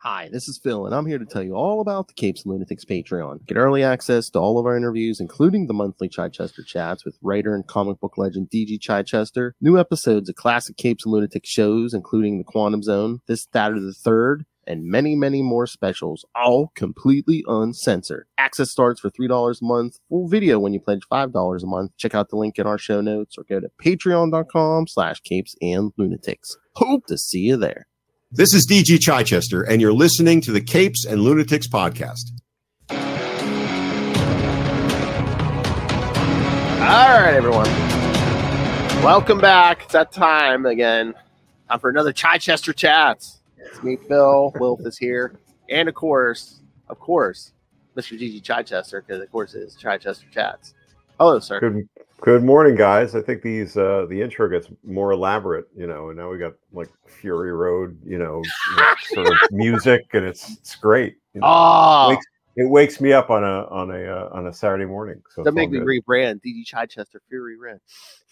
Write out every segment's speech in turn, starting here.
Hi, this is Phil, and I'm here to tell you all about the Capes and Lunatics Patreon. Get early access to all of our interviews, including the monthly Chichester Chats with writer and comic book legend D.G. Chichester, new episodes of classic Capes and Lunatics shows, including The Quantum Zone, This, That, or the Third, and many, many more specials, all completely uncensored. Access starts for $3 a month, full video when you pledge $5 a month. Check out the link in our show notes or go to patreon.com/capesandlunatics. Hope to see you there. This is D.G. Chichester, and you're listening to the Capes and Lunatics podcast. All right, everyone. Welcome back. It's that time again. Time for another Chichester Chats. It's me, Phil. Lilith is here. And of course, Mr. D.G. Chichester, because of course it is Chichester Chats. Hello, sir. Good morning, guys. I think these the intro gets more elaborate, and now we got like Fury Road, sort of music, and it's great. It wakes me up on a Saturday morning. So that make me rebrand D.G. Chichester Fury Red.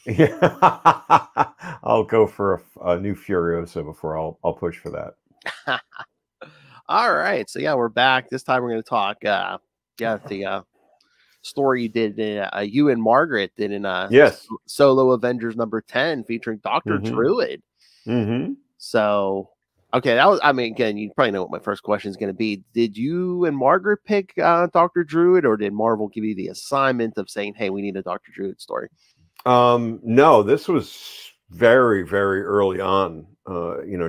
Yeah, I'll go for a new Furiosa before I'll push for that. All right, so yeah, we're back. This time we're going to talk. The story you did you and Margaret did in yes, Solo Avengers number 10 featuring Doctor Druid. So okay, that was, again, you probably know what my first question is going to be. Did you and Margaret pick Doctor Druid, or did Marvel give you the assignment of saying, hey, we need a Doctor Druid story? No, this was very, very early on,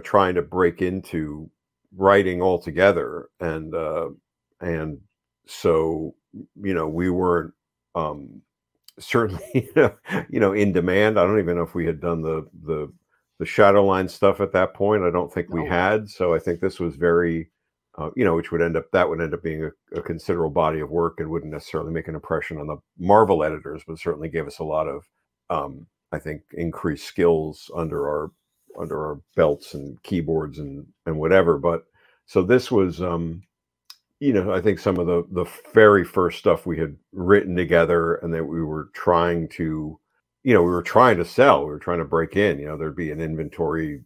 trying to break into writing altogether, and so we weren't certainly in demand. I don't even know if we had done the Shadowline stuff at that point. I don't think we had. So I think this was very which would end up being a considerable body of work, and wouldn't necessarily make an impression on the Marvel editors, but certainly gave us a lot of I think increased skills under our belts and keyboards and whatever. But so this was I think some of the very first stuff we had written together, and that we were trying to, sell, we were trying to break in, there'd be an inventory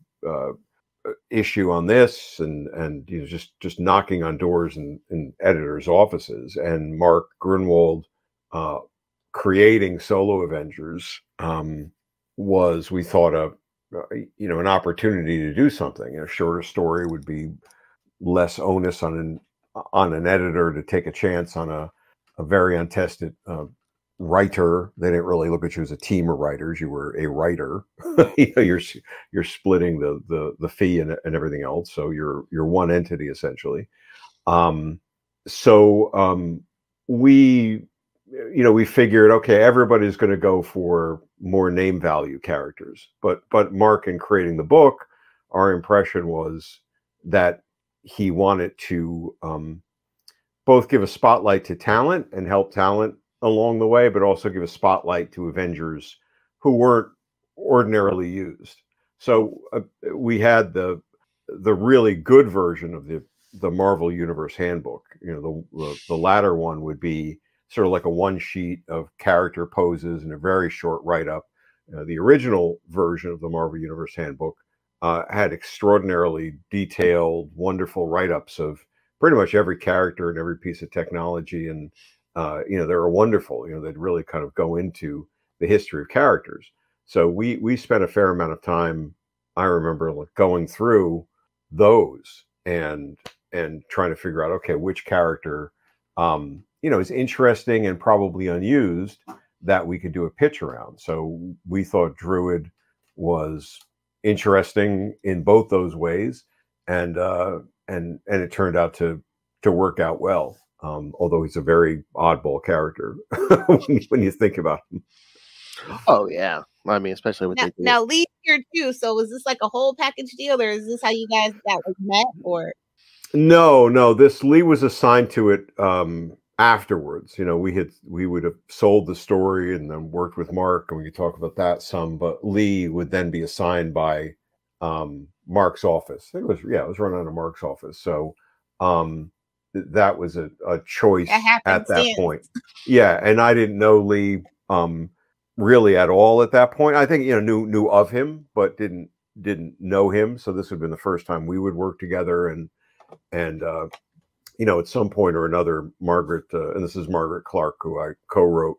issue on this, and just knocking on doors in editors' offices, and Mark Grunwald creating Solo Avengers was, we thought, an opportunity to do something. A shorter story would be less onus on an editor to take a chance on a very untested writer. They didn't really look at you as a team of writers. You were a writer. You're splitting the fee and everything else. So you're one entity essentially. We figured, okay, everybody's going to go for more name value characters. But Mark, in creating the book, our impression was that he wanted to both give a spotlight to talent and help talent along the way, but also give a spotlight to Avengers who weren't ordinarily used. So we had the really good version of the Marvel Universe Handbook. The latter one would be sort of like a one sheet of character poses and a very short write-up. The original version of the Marvel Universe Handbook had extraordinarily detailed, wonderful write-ups of pretty much every character and every piece of technology, and they were wonderful. They'd really kind of go into the history of characters. So we spent a fair amount of time, I remember, going through those and trying to figure out, okay, which character is interesting and probably unused that we could do a pitch around. So we thought Druid was interesting in both those ways, and it turned out to work out well. Although he's a very oddball character when you think about him. Oh yeah, especially with now Lee's here too. So was this like a whole package deal, or is this how you guys met? Or no, this Lee was assigned to it afterwards. We would have sold the story and then worked with Mark, and we could talk about that some. But Lee would then be assigned by Mark's office. I think it was run out of Mark's office. So that was a choice at that point. Yeah, and I didn't know Lee really at all at that point. I think knew of him, but didn't know him. So this would have been the first time we would work together, and And at some point or another, Margaret, and this is Margaret Clark, who I co-wrote,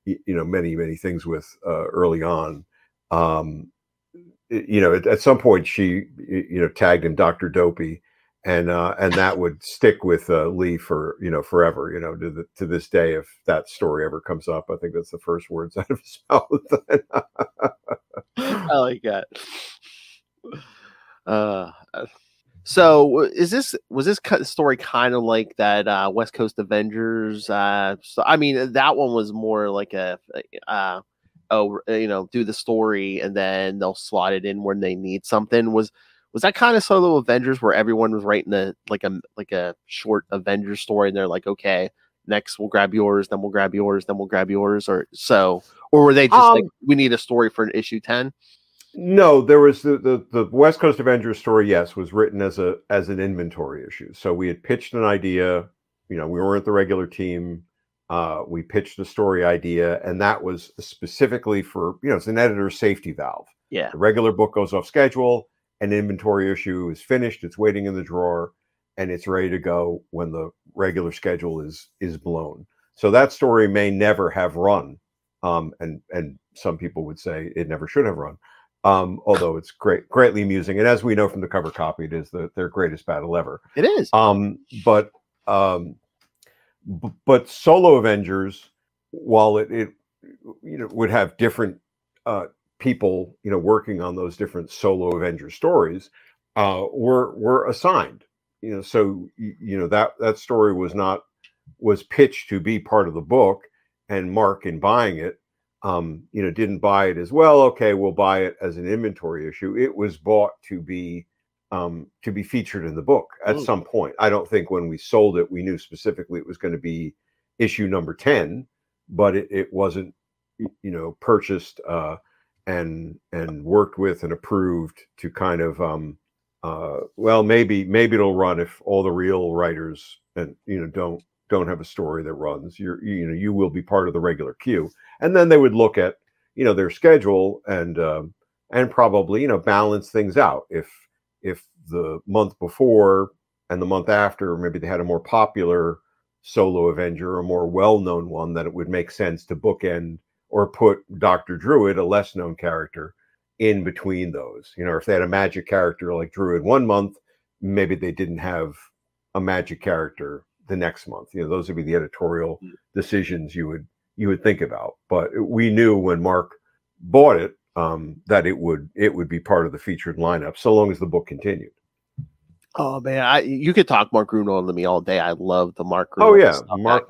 many things with early on. At some point she, tagged him Dr. Dopey, and that would stick with Lee for, forever, to this day. If that story ever comes up, I think that's the first words out of his mouth. I like that. So was this story kind of like that West Coast Avengers? So I mean, that one was more like a do the story and then they'll slot it in when they need something. Was that kind of Solo Avengers where everyone was writing like a short Avengers story and they're like, okay, next we'll grab yours, then we'll grab yours, then we'll grab yours, or were they just like, we need a story for an issue 10? No, there was the West Coast Avengers story, yes, was written as an inventory issue. So we had pitched an idea, we weren't the regular team. We pitched a story idea, and that was specifically for, it's an editor's safety valve. Yeah. The regular book goes off schedule, an inventory issue is finished, it's waiting in the drawer, and it's ready to go when the regular schedule is blown. So that story may never have run. And some people would say it never should have run. Although it's greatly amusing. And as we know from the cover copy, it is their greatest battle ever. It is. But Solo Avengers, while it would have different people working on those different Solo Avengers stories, were assigned. So that story was pitched to be part of the book, and Mark, in buying it, didn't buy it as, well, okay, we'll buy it as an inventory issue. It was bought to be featured in the book at some point. I don't think when we sold it, we knew specifically it was going to be issue number 10, but it wasn't, purchased and worked with and approved to kind of, well, maybe it'll run if all the real writers and, don't have a story that runs. You will be part of the regular queue. And then they would look at, their schedule and probably, balance things out. If the month before and the month after, maybe they had a more popular Solo Avenger, a more well-known one, that it would make sense to bookend or put Doctor Druid, a less-known character, in between those. If they had a magic character like Druid one month, maybe they didn't have a magic character the next month. Those would be the editorial decisions you would think about. But we knew when Mark bought it that it would be part of the featured lineup so long as the book continued. Oh man, you could talk Mark Grunold to me all day. I love the Mark Grunold. Oh yeah, Mark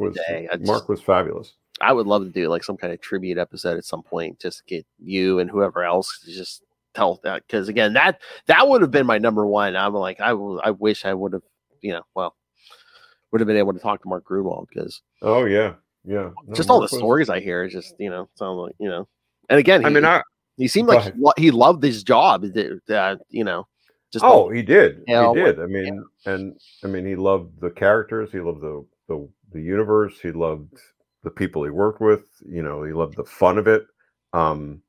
was fabulous. I would love to do like some kind of tribute episode at some point, just to get you and whoever else to just tell that, because again, that would have been my number one. I'm like, I wish I would have, would have been able to talk to Mark Grunold, because just all the stories I hear is just sound like and again, he seemed like he loved his job. He did. He did. He loved the characters. He loved the universe. He loved the people he worked with. He loved the fun of it. And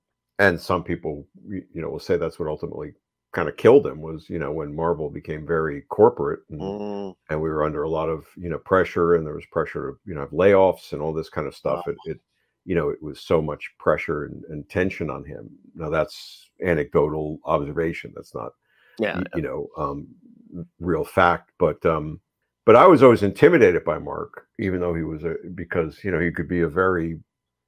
some people, will say that's what ultimately kind of killed him, was, when Marvel became very corporate and we were under a lot of, pressure, and there was pressure to, have layoffs and all this kind of stuff. It was so much pressure and tension on him. Now that's anecdotal observation. That's not, real fact. But I was always intimidated by Mark, even though he was because he could be a very,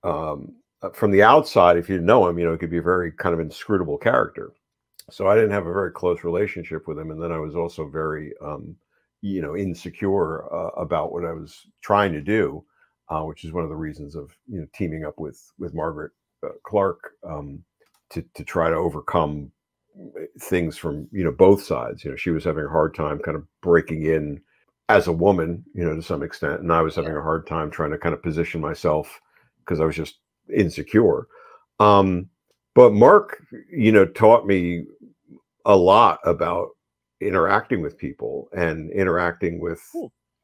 from the outside, if you didn't know him, he could be a very kind of inscrutable character. So I didn't have a very close relationship with him. And then I was also very, insecure about what I was trying to do, which is one of the reasons of, teaming up with Margaret Clark to try to overcome things from, both sides. She was having a hard time kind of breaking in as a woman, to some extent. And I was having a hard time trying to kind of position myself because I was just insecure. But Mark, taught me a lot about interacting with people and interacting with,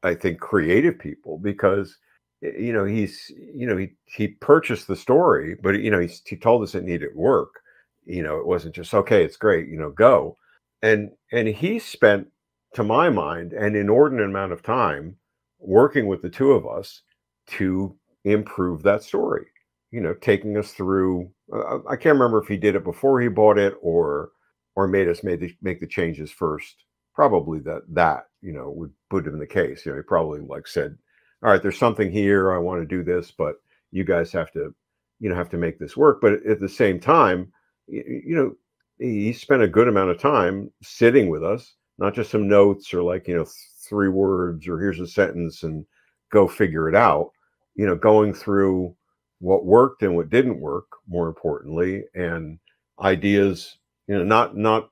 I think, creative people, because, he purchased the story, but, he told us it needed work. It wasn't just, okay, it's great, go. And he spent to my mind, an inordinate amount of time working with the two of us to improve that story. You know, taking us through. I can't remember if he did it before he bought it or made us make the changes first. Probably that you know would put him in the case. You know, he probably like said, "All right, there's something here. I want to do this, but you guys have to, you know, have to make this work." But at the same time, you know, he spent a good amount of time sitting with us, not just some notes or like, you know, 3 words or here's a sentence and go figure it out. You know, going through what worked and what didn't work, more importantly, and ideas, you know, not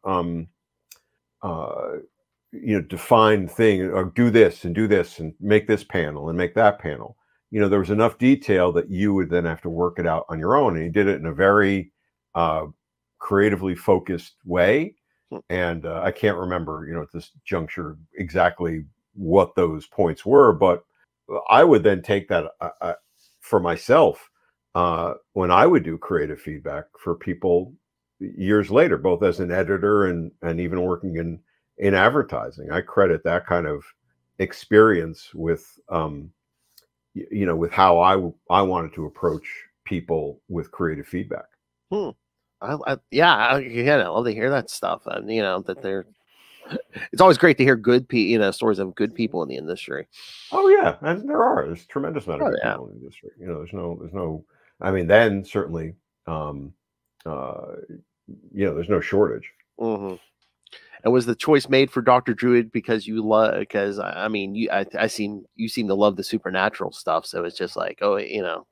you know, defined thing or do this and make this panel and make that panel. You know, there was enough detail that you would then have to work it out on your own. And he did it in a very creatively focused way. And I can't remember, you know, at this juncture exactly what those points were, but I would then take that for myself when I would do creative feedback for people years later, both as an editor and even working in advertising. I credit that kind of experience with you know, with how I wanted to approach people with creative feedback. Yeah, again, I love to hear that stuff. And you know that they're. It's always great to hear good stories of good people in the industry. Oh yeah, and there's a tremendous amount of good people in the industry. You know, there's no. I mean, then certainly, you know, there's no shortage. Mm-hmm. And was the choice made for Doctor Druid because you love? Because I mean, you seem to love the supernatural stuff, so it's just like, oh, you know.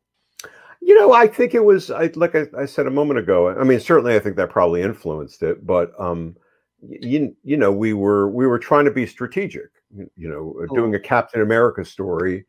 You know, I think it was like I said a moment ago. I mean, certainly, I think that probably influenced it. But you know, we were trying to be strategic. You know, doing a Captain America story,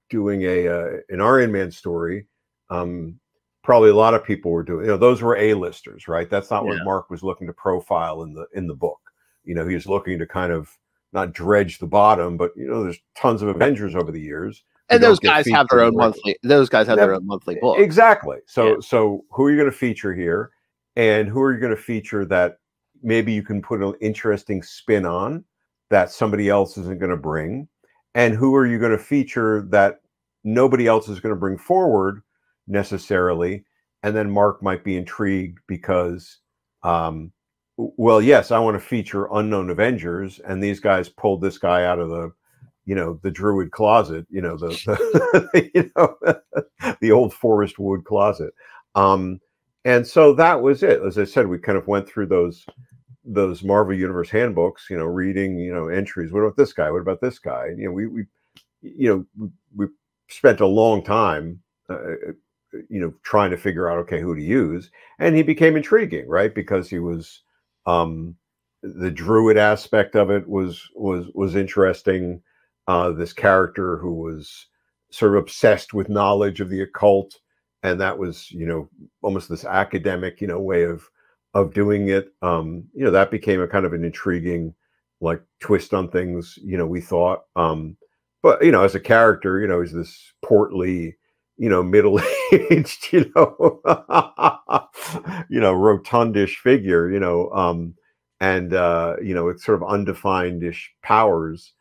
doing an Iron Man story. Probably a lot of people were doing. You know, those were A-listers, right? That's not what Mark was looking to profile in the book. You know, he was looking to kind of not dredge the bottom, but you know, there's tons of Avengers over the years. And those guys have their own monthly. Those guys have their own monthly book. Exactly. So who are you going to feature here, and who are you going to feature that maybe you can put an interesting spin on that somebody else isn't going to bring, and who are you going to feature that nobody else is going to bring forward necessarily, and then Mark might be intrigued because, well, yes, I want to feature unknown Avengers, and these guys pulled this guy out of the. You know, the Druid closet, you know, the you know, the old forest wood closet. And so that was it. As I said, we kind of went through those Marvel Universe handbooks, you know, reading, you know, entries. What about this guy? What about this guy? And, you know, we spent a long time, you know, trying to figure out, okay, who to use. And he became intriguing, right? Because he was, the Druid aspect of it was interesting. This character who was sort of obsessed with knowledge of the occult, and that was, you know, almost this academic, you know, way of doing it. You know, that became a kind of an intriguing, like, twist on things. You know, we thought, but you know, as a character, you know, he's this portly, you know, middle-aged, you know, you know, rotundish figure, you know, and you know, it's sort of undefined-ish powers.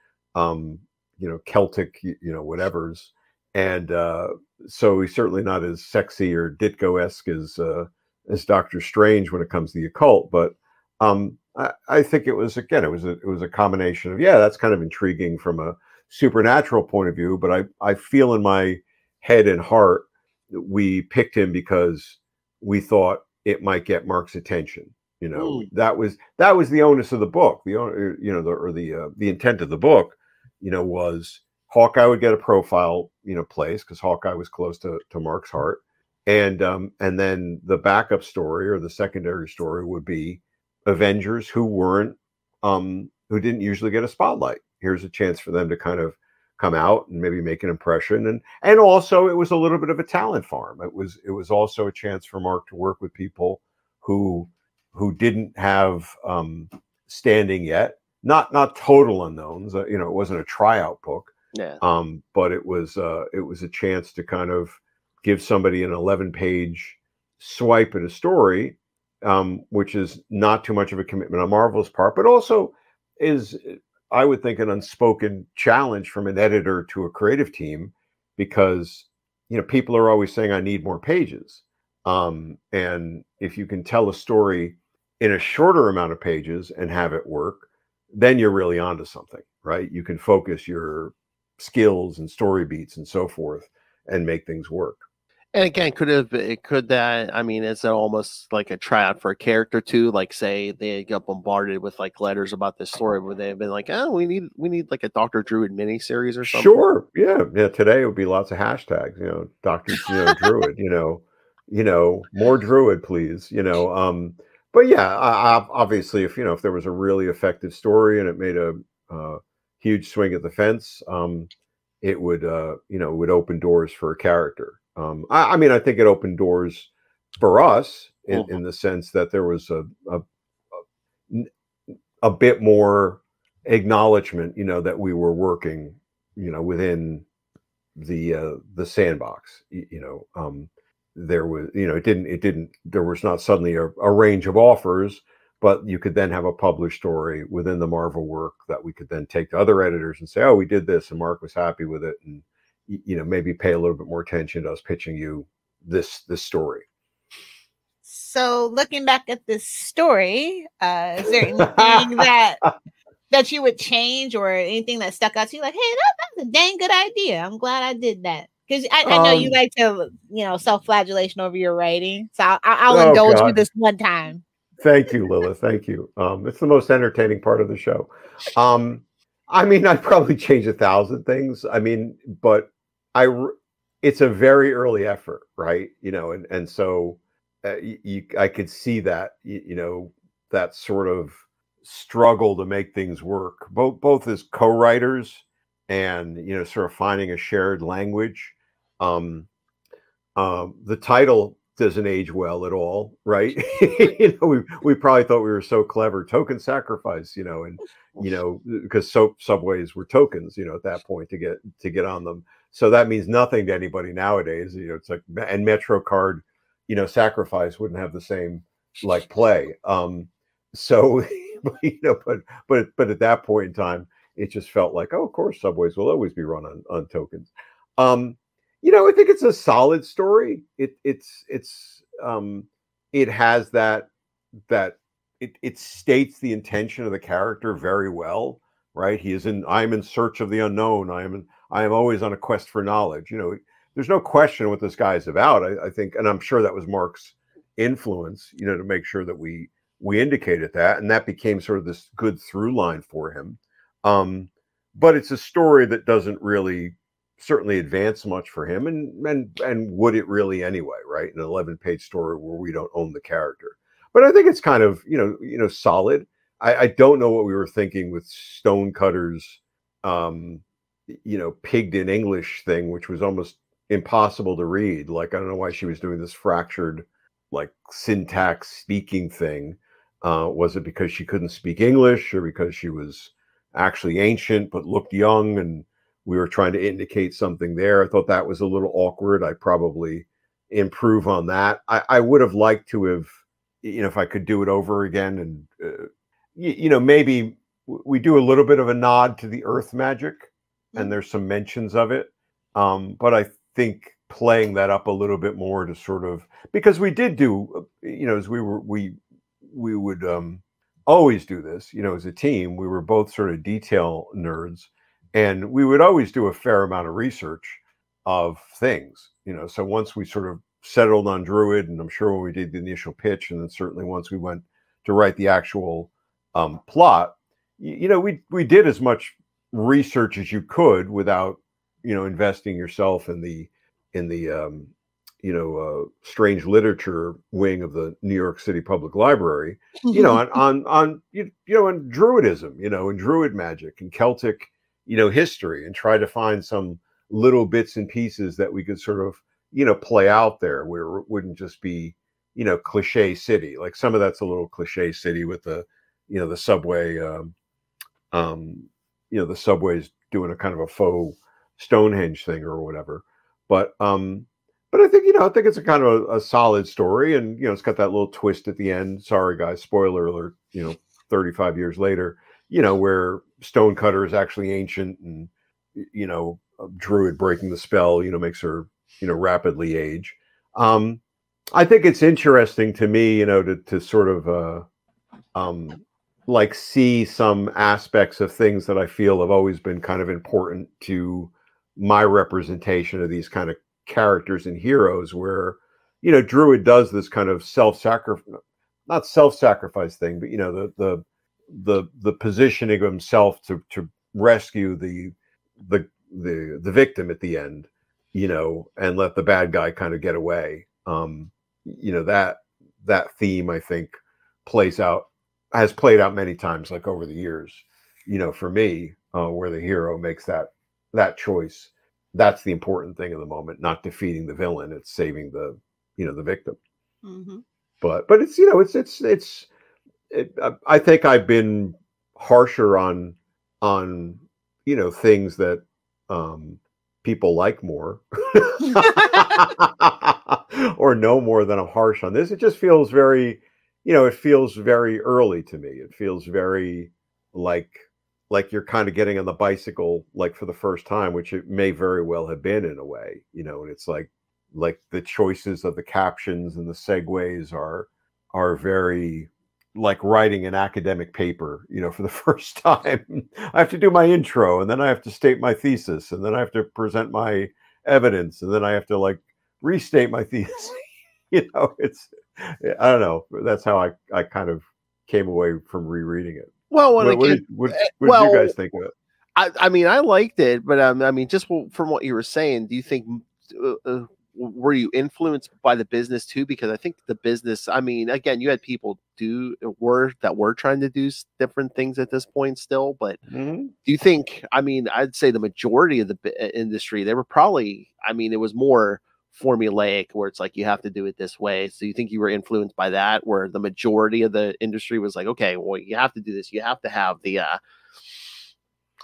You know, Celtic, you know, whatever's. And so he's certainly not as sexy or Ditko-esque as Doctor Strange when it comes to the occult. But I think it was, again, it was a combination of, yeah, that's kind of intriguing from a supernatural point of view. But I feel in my head and heart we picked him because we thought it might get Mark's attention. You know, that was the onus of the book. You know, the intent of the book, you know, was Hawkeye would get a profile, you know, place because Hawkeye was close to Mark's heart, and then the backup story or the secondary story would be Avengers who didn't usually get a spotlight. Here's a chance for them to kind of come out and maybe make an impression, and also it was a little bit of a talent farm. It was also a chance for Mark to work with people who didn't have standing yet. Not total unknowns. You know, it wasn't a tryout book. Yeah. But it was a chance to kind of give somebody an 11-page swipe at a story, which is not too much of a commitment on Marvel's part, but also is, I would think, an unspoken challenge from an editor to a creative team, because people are always saying, I need more pages. And if you can tell a story in a shorter amount of pages and have it work, then you're really onto something, right? You can focus your skills and story beats and so forth and make things work. And again, I mean, is it almost like a tryout for a character too? Like, say they got bombarded with like letters about this story where they've been like, oh, we need like a Doctor Druid miniseries or something. Sure. Yeah. Today it would be lots of hashtags, Doctor, Druid, more Druid, please, but yeah, obviously if there was a really effective story and it made a huge swing at the fence, it would, would open doors for a character. I mean, I think it opened doors for us in the sense that there was a bbit more acknowledgement, that we were working, within the sandbox. There was, there was not suddenly a range of offers, but you could then have a published story within the Marvel work that we could then take to other editors and say, oh, we did this and Mark was happy with it, and maybe pay a little bit more attention to us pitching you this story. So looking back at this story, is there anything that you would change, or anything that stuck out to you like, hey, that's a dang good idea, I'm glad I did that? Because I know you like to, self-flagellation over your writing. So I'll indulge you this one time. Thank you, Lilith. Thank you. It's the most entertaining part of the show. I mean, I'd probably change 1,000 things. I mean, but it's a very early effort, right? And so I could see that, that sort of struggle to make things work, both as co-writers and, sort of finding a shared language. The title doesn't age well at all, right? We probably thought we were so clever. Token sacrifice, and because subways were tokens, at that point to get on them. So that means nothing to anybody nowadays. It's like, and MetroCard, sacrifice wouldn't have the same like play. So but at that point in time, it just felt like, oh, of course, subways will always be run on tokens. I think it's a solid story. It has that it states the intention of the character very well, right? I'm in search of the unknown. I am always on a quest for knowledge. There's no question what this guy is about. I think, and I'm sure that was Mark's influence, to make sure that we indicated that, and that became sort of this good through line for him. But it's a story that doesn't really certainly advance much for him, and would it really anyway, right? An 11-page story where we don't own the character. But I think it's kind of, solid. I don't know what we were thinking with Stonecutter's, pigged in English thing, which was almost impossible to read. Like, I don't know why she was doing this fractured, like, syntax speaking thing. Was it because she couldn't speak English, or because she was actually ancient but looked young and we were trying to indicate something there? I thought that was a little awkward. I probably improve on that. I would have liked to have, if I could do it over again, and maybe we do a little bit of a nod to the earth magic, and there's some mentions of it, but I think playing that up a little bit more to sort of, because we did do, as we would always do this, as a team. We were both sort of detail nerds, and we would always do a fair amount of research of things, so once we sort of settled on Druid, and I'm sure when we did the initial pitch, and then certainly once we went to write the actual plot, we did as much research as you could without, investing yourself in the strange literature wing of the New York City Public Library, on Druidism, and Druid magic and Celtic, history, and try to find some little bits and pieces that we could sort of, play out there where it wouldn't just be, cliche city. Like, some of that's a little cliche city with the, the subway, the subway's doing a kind of a faux Stonehenge thing or whatever. But I think, I think it's a kind of a solid story, and, it's got that little twist at the end. Sorry, guys, spoiler alert, 35 years later, you know, where Stonecutter is actually ancient, and you know, a druid breaking the spell, you know, makes her, you know, rapidly age. I think it's interesting to me, you know, to sort of like see some aspects of things that I feel have always been kind of important to my representation of these kind of characters and heroes, where, you know, Druid does this kind of not self-sacrifice thing, but you know, the positioning of himself to rescue the victim at the end, you know, and let the bad guy kind of get away. You know, that theme, I think, has played out many times, like over the years, you know, for me, where the hero makes that choice. That's the important thing in the moment, not defeating the villain. It's saving the, you know, the victim. Mm-hmm. But it's, you know, I think I've been harsher on, you know, things that people like more or know more than I'm harsh on this. It just feels very, you know, it feels very early to me. It feels very like you're kind of getting on the bicycle, like for the first time, which it may very well have been in a way, you know, and it's like the choices of the captions and the segues are very like writing an academic paper, you know, for the first time. I have to do my intro, and then I have to state my thesis, and then I have to present my evidence, and then I have to like restate my thesis. You know, I don't know. That's how I kind of came away from rereading it. Well, What did you guys think of it? I mean, I liked it, but I mean, just from what you were saying, do you think were you influenced by the business too? Because I think the business, I mean, again, you had people that were trying to do different things at this point still, but do you think, I mean, I'd say the majority of the industry, they were probably, I mean, it was more formulaic where it's like, you have to do it this way. So you think you were influenced by that, where the majority of the industry was like, okay, well, you have to do this. You have to have the,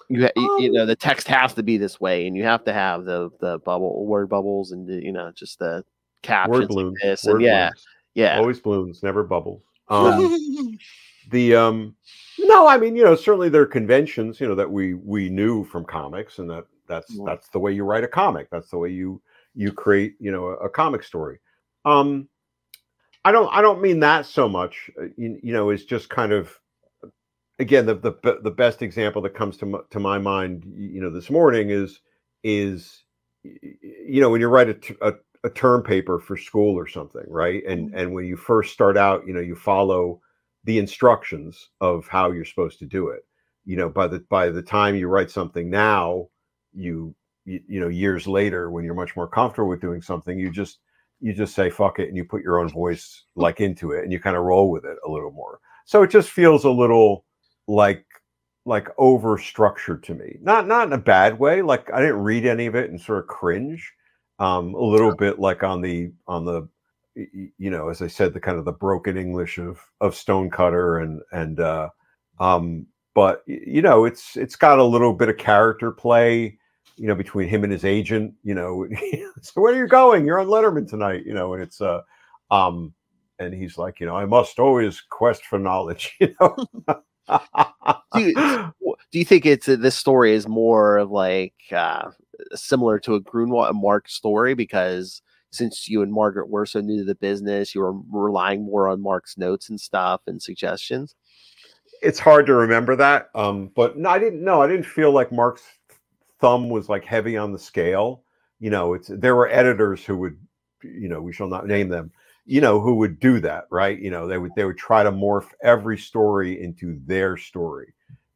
you know, the text has to be this way, and you have to have the word bubbles, and you know, just the captions word balloons, like this, word and balloons. yeah, Always balloons, never bubbles. No, I mean, you know, certainly there are conventions, you know, that we knew from comics, and that's the way you write a comic. That's the way you create, you know, a comic story. I don't mean that so much. You know, it's just kind of, again, the best example that comes to my mind, you know, this morning is you know, when you write a term paper for school or something, right? And when you first start out, you know, you follow the instructions of how you're supposed to do it. You know, by the time you write something now, you know, years later, when you're much more comfortable with doing something, you just say fuck it, and you put your own voice like into it, and you kind of roll with it a little more. So it just feels a little like over structured to me, not in a bad way. Like, I didn't read any of it and sort of cringe, a little bit like on the you know, as I said, the kind of the broken English of Stonecutter, and but you know, it's got a little bit of character play, you know, between him and his agent, you know. So where are you going? You're on Letterman tonight, you know, and it's and he's like, you know, I must always quest for knowledge, you know. do you think this story is more of like similar to a Grunwald and Mark story, because since you and Margaret were so new to the business, you were relying more on Mark's notes and stuff and suggestions? It's hard to remember that, but no, I didn't feel like Mark's thumb was like heavy on the scale. You know, there were editors who would, you know, we shall not name them, you know, who would do that, right? You know, they would try to morph every story into their story.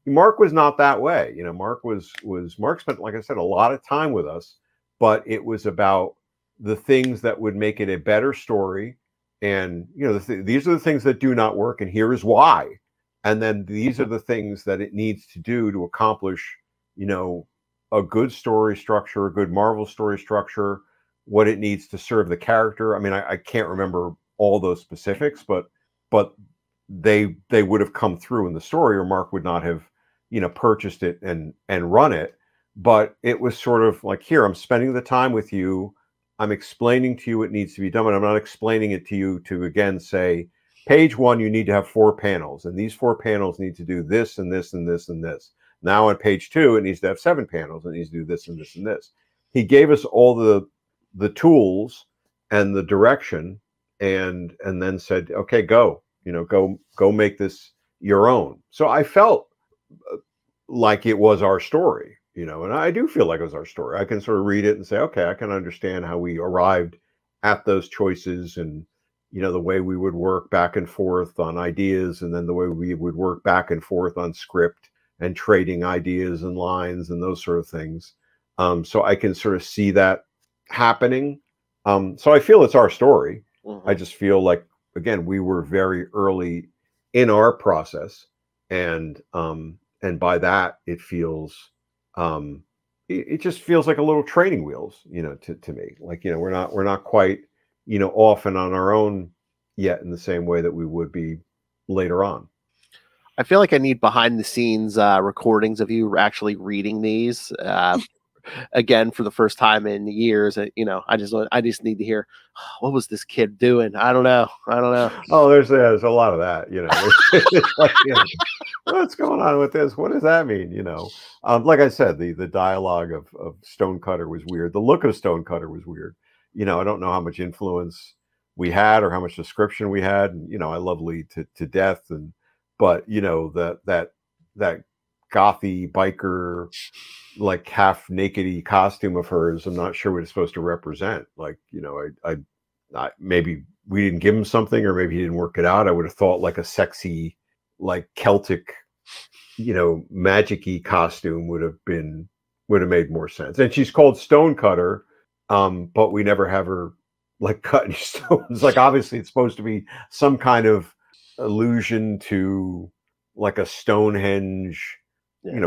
Mark was not that way. You know, Mark spent, like I said, a lot of time with us, but it was about the things that would make it a better story. And, you know, these are the things that do not work, and here is why. And then these are the things that it needs to do to accomplish, you know, a good story structure, a good Marvel story structure, what it needs to serve the character. I mean, I can't remember all those specifics, but they would have come through in the story, or Mark would not have, you know, purchased it and run it. But it was sort of like, here, I'm spending the time with you. I'm explaining to you what needs to be done, but I'm not explaining it to you to, again, say, page 1, you need to have 4 panels, and these 4 panels need to do this and this and this and this. Now on page 2, it needs to have 7 panels, and it needs to do this and this and this. He gave us all the tools and the direction, and then said, okay, go, go make this your own. So I felt like it was our story, and I do feel like it was our story. I can sort of read it and say, okay, I can understand how we arrived at those choices, and the way we would work back and forth on ideas, and then the way we would work back and forth on script and trading ideas and lines and those sort of things. So I can sort of see that happening. So I feel it's our story. I just feel like, again, we were very early in our process, and by that it feels, it just feels like a little training wheels, to me. Like, we're not quite, off and on our own yet in the same way that we would be later on. I feel like I need behind the scenes recordings of you actually reading these again for the first time in years. I just need to hear, what was this kid doing? I don't know. Oh, there's a lot of that. It's like, what's going on with this? What does that mean? Like I said, the dialogue of Stonecutter was weird. The look of Stonecutter was weird. I don't know how much influence we had or how much description we had. And, I love Lee to death, but that gothy biker, like half nakedy costume of hers, I'm not sure what it's supposed to represent. Like, I maybe we didn't give him something, or maybe he didn't work it out. I would have thought like a sexy, like Celtic, magic-y costume would have made more sense. And she's called Stonecutter, but we never have her like cut any stones. Like, obviously it's supposed to be some kind of allusion to like a Stonehenge,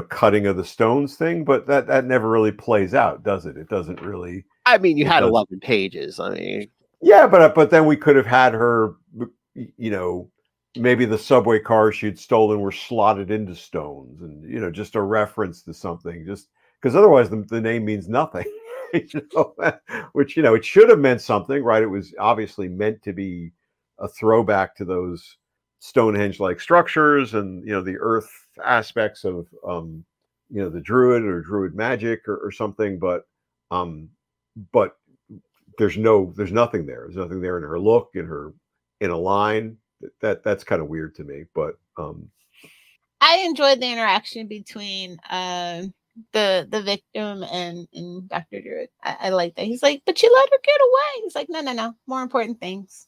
cutting of the stones thing, but that never really plays out, does it? It doesn't really. I mean, you had 11 pages. I mean, yeah, but then we could have had her, maybe the subway cars she'd stolen were slotted into stones, and just a reference to something, just because otherwise the name means nothing. Which it should have meant something, right? It was obviously meant to be a throwback to those Stonehenge-like structures and the earth aspects of the druid or druid magic or something, but there's nothing there. There's nothing there in her look, in a line. That's kind of weird to me. But I enjoyed the interaction between the victim and Dr. Druid. I like that. He's like, but you let her get away. He's like, no, more important things.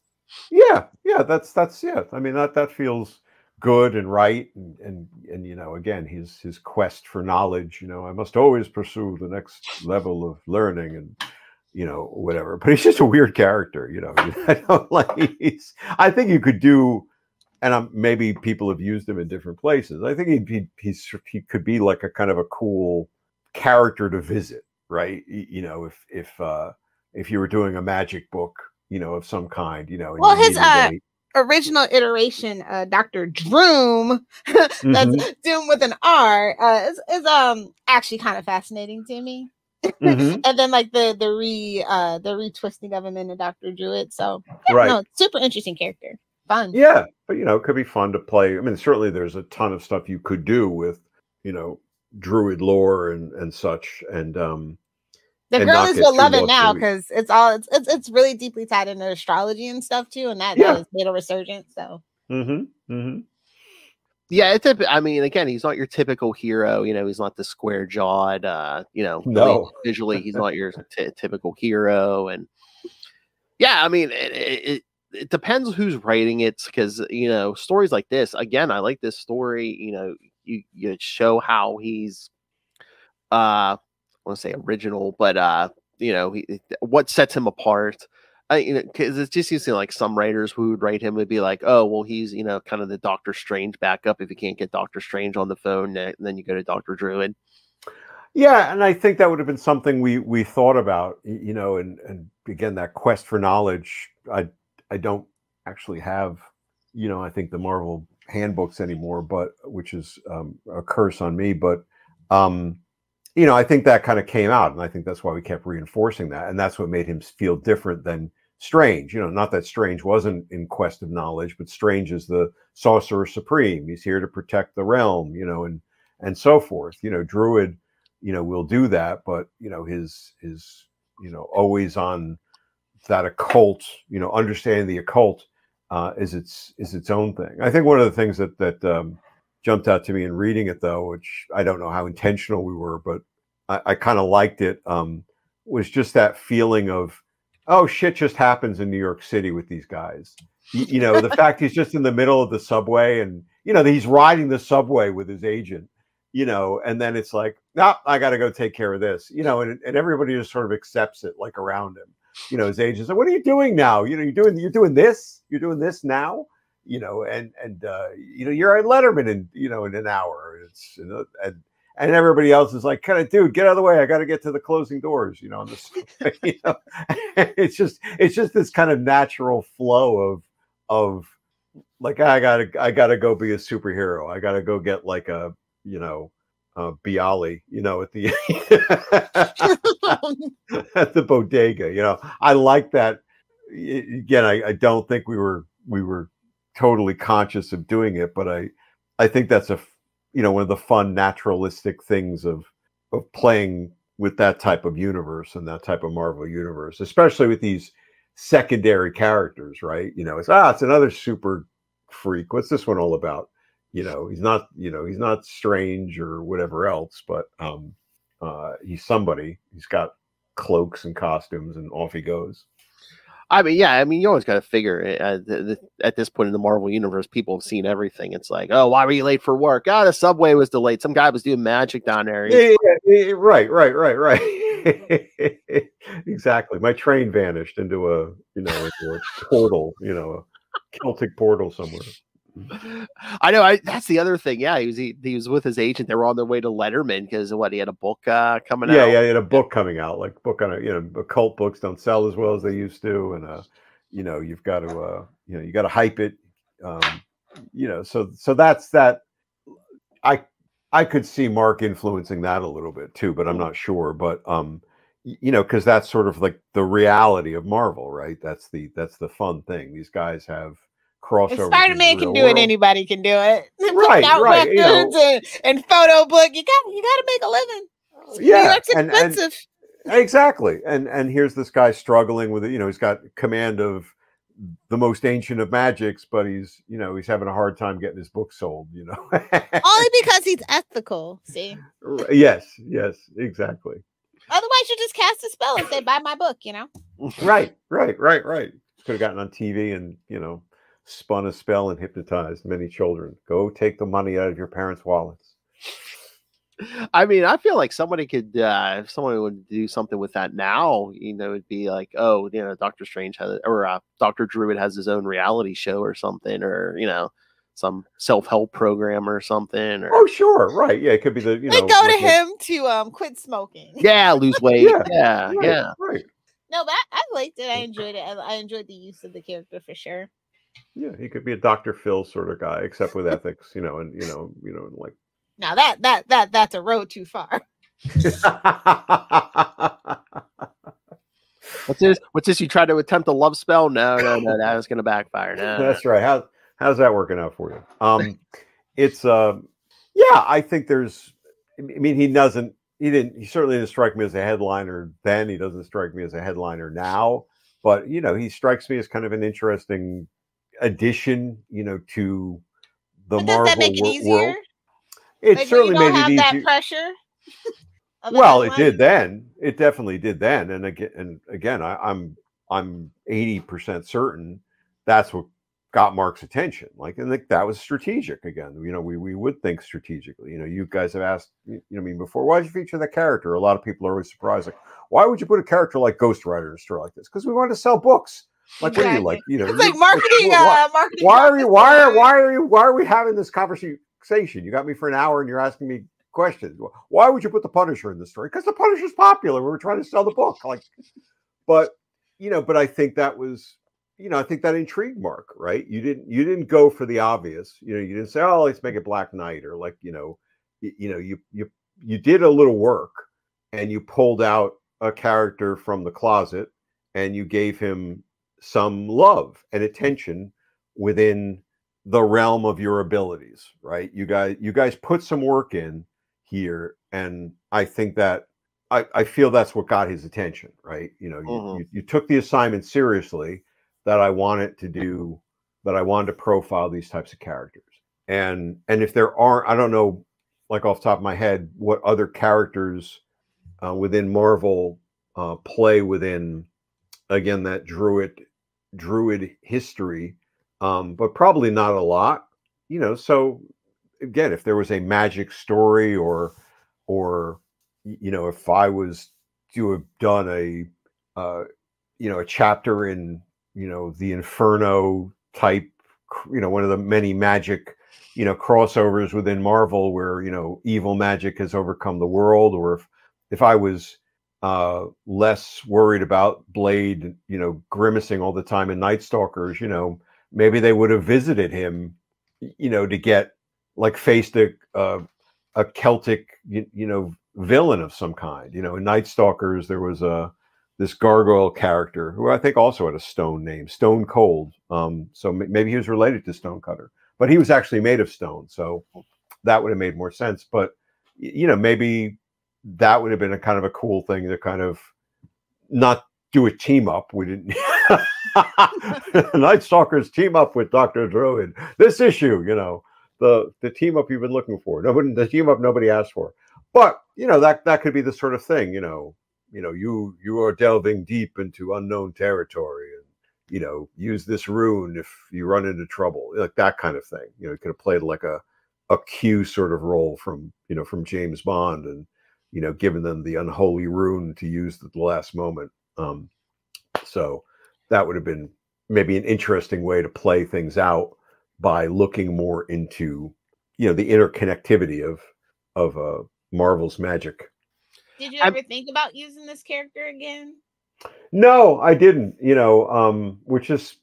Yeah, that's yeah. I mean, that feels good and right, and again, his quest for knowledge. I must always pursue the next level of learning, and whatever. But he's just a weird character. I don't like. I think you could do, and maybe people have used him in different places. I think he could be like a kind of a cool character to visit, right? If you were doing a magic book, of some kind, Well, his original iteration, Doctor Droom, that's Doom with an R, is actually kind of fascinating to me. And then like the retwisting of him into Doctor Druid. So super interesting character. Fun. Yeah, but it could be fun to play. I mean, certainly there's a ton of stuff you could do with, Druid lore and such, and the girlies will love it now because it's really deeply tied into astrology and stuff too, and that has made a resurgence. So. Yeah, I mean, again, he's not your typical hero. He's not the square jawed. No, visually, he's not your typical hero. And yeah, I mean, it depends who's writing it, because stories like this. Again, I like this story. You show how he's I want to say original, but what sets him apart. Because it just seems like some writers who would write him would be like, oh, well, he's kind of the Doctor Strange backup. If you can't get Doctor Strange on the phone, then you go to Doctor Druid. Yeah, and I think that would have been something we thought about, and again, that quest for knowledge. I don't actually have, I think the Marvel handbooks anymore, but which is a curse on me. But I think that kind of came out, and I think that's why we kept reinforcing that, and that's what made him feel different than Strange. Not that Strange wasn't in quest of knowledge, but Strange is the sorcerer supreme. He's here to protect the realm, and so forth. Druid, will do that, but his always on that occult, understanding the occult is its own thing. I think one of the things that jumped out to me in reading it, though, which I don't know how intentional we were, but I kind of liked it, was just that feeling of, oh, shit just happens in New York City with these guys. The fact he's just in the middle of the subway, and he's riding the subway with his agent, and then it's like, no, I got to go take care of this, and everybody just sort of accepts it, like, around him. His agent's like, what are you doing now? You're doing this now, and you're at Letterman in an hour. It's and everybody else is like, kind of, dude, get out of the way. I got to get to the closing doors, on this. It's just this kind of natural flow of like, I gotta go be a superhero. I gotta go get like a Bialy, at the at the bodega. I like that. Again, I don't think we were totally conscious of doing it, but I think that's one of the fun naturalistic things of playing with that type of universe and that type of Marvel universe, especially with these secondary characters, right? It's another super freak. What's this one all about? He's not Strange or whatever else, but he's somebody. He's got cloaks and costumes, and off he goes. I mean, you always got to figure at this point in the Marvel universe, people have seen everything. It's like, oh, why were you late for work? Oh, the subway was delayed. Some guy was doing magic down there. Yeah, right. Exactly. My train vanished into a portal, a Celtic portal somewhere. I know. That's the other thing. Yeah, he was with his agent. They were on their way to Letterman because he had a book coming out. Yeah, he had a book coming out. Like book on occult books don't sell as well as they used to, and you've got to you got to hype it. So that's that. I could see Mark influencing that a little bit too, but I'm not sure. But because that's sort of like the reality of Marvel, right? That's the fun thing. These guys have crossover. If Spider-Man can do it, anybody can do it. Right. Records and photo book. You got to make a living. Yeah, That's expensive. Exactly. And here's this guy struggling with it. He's got command of the most ancient of magics, but he's having a hard time getting his book sold. Only because he's ethical. See. Yes, exactly. Otherwise, you just cast a spell and say, "Buy my book." Right. Could have gotten on TV and spun a spell and hypnotized many children. Go take the money out of your parents' wallets. I mean, I feel like somebody could, if someone would do something with that now, it'd be like, oh, Doctor Strange Doctor Druid has his own reality show or something, or some self-help program or something. Or... Oh, sure, right? Yeah, it could be the they go to him to quit smoking. Yeah, lose weight. yeah, right. No, but I liked it. I enjoyed it. I enjoyed the use of the character for sure. Yeah, he could be a Dr. Phil sort of guy, except with ethics, and like. Now that's a road too far. What's this? You try to attempt a love spell? No, that was going to backfire. No, that's right. How's that working out for you? It's I think there's. I mean, he certainly didn't strike me as a headliner then. He doesn't strike me as a headliner now. But he strikes me as kind of an interesting addition, to the but Marvel does that make it easier? World. It certainly made it easier. That pressure. Well, it did then. It definitely did then. And again, I'm 80% certain that's what got Mark's attention. Like, and that was strategic. Again, we would think strategically. You guys have asked, before, why'd you feature that character? A lot of people are always surprised. Like, why would you put a character like Ghost Rider in a story like this? Because we wanted to sell books. Like, exactly. What are you like? It's like marketing. Marketing. Why are we having this conversation? You got me for an hour and you're asking me questions. Why would you put the Punisher in the story? Because the Punisher's popular. We were trying to sell the book. But I think that was, I think that intrigued Mark, right? You didn't go for the obvious. You didn't say, oh, let's make it Black Knight, or you did a little work and you pulled out a character from the closet and you gave him some love and attention within the realm of your abilities, right? You guys put some work in here, and I think that I feel that's what got his attention, right? You know, you took the assignment seriously that I wanted to profile these types of characters. And if there aren't, I don't know, like off the top of my head, what other characters within Marvel play within, again, that druid history, but probably not a lot, you know. So again, if there was a magic story, or you know, if I was to have done a chapter in, you know, the Inferno type, you know, one of the many magic, you know, crossovers within Marvel where, you know, evil magic has overcome the world, or if I was less worried about Blade, you know, grimacing all the time in Night Stalkers, you know, maybe they would have visited him, you know, to get like faced a Celtic, you know, villain of some kind. You know, in Night Stalkers, there was this gargoyle character who I think also had a stone name, Stone Cold. So maybe he was related to Stonecutter, but he was actually made of stone. So that would have made more sense. But, you know, maybe that would have been a kind of a cool thing to kind of not do a team up. We didn't. Night Stalkers team up with Doctor Druid. This issue, you know, the team up you've been looking for. The team up nobody asked for. But, you know, that could be the sort of thing, you know, you are delving deep into unknown territory, and, you know, use this rune if you run into trouble, like that kind of thing. You know, you could have played like a Q sort of role from, you know, from James Bond, and, you know, given them the unholy rune to use at the last moment. So that would have been maybe an interesting way to play things out by looking more into, you know, the interconnectivity of Marvel's magic. Did you ever think about using this character again? No, I didn't, you know, which is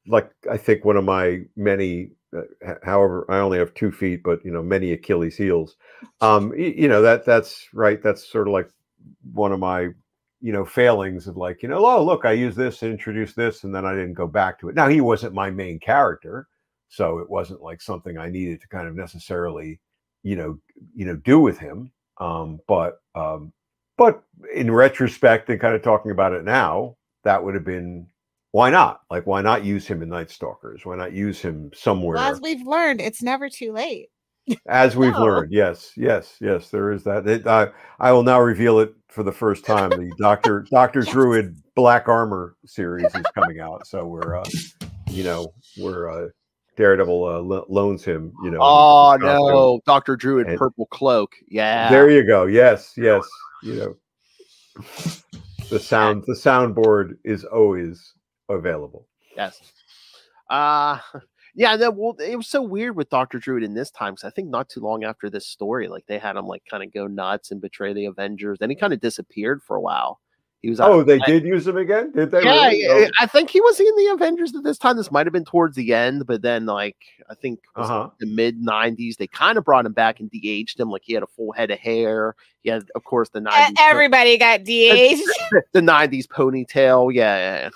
like, I think one of my many, however, I only have 2 feet, but, you know, many Achilles heels. You know, that's right. That's sort of like one of my, you know, failings of like, you know, oh, look, I use this and introduce this, and then I didn't go back to it. Now, he wasn't my main character, so it wasn't like something I needed to kind of necessarily, you know, do with him. But in retrospect and kind of talking about it now, that would have been, why not? Like, why not use him in Night Stalkers? Why not use him somewhere? Well, as we've learned, it's never too late. As we've learned, yes, there is that. I will now reveal it for the first time. The Doctor Druid Black Armor series is coming out, so we're Daredevil loans him. You know. Oh no, Doctor Druid and Purple Cloak. Yeah. There you go. Yes. You know, the soundboard is always available. Yes. Yeah, well, it was so weird with Doctor Druid in this time, because I think not too long after this story, like they had him like kind of go nuts and betray the Avengers. Then he kind of disappeared for a while. He was they did use him again? Did they? Yeah, really? I think he was in the Avengers at this time. This might have been towards the end, but then like I think the mid '90s, they kind of brought him back and de-aged him. Like he had a full head of hair. He had, of course, the '90s. Everybody got de-aged. The '90s ponytail. Yeah.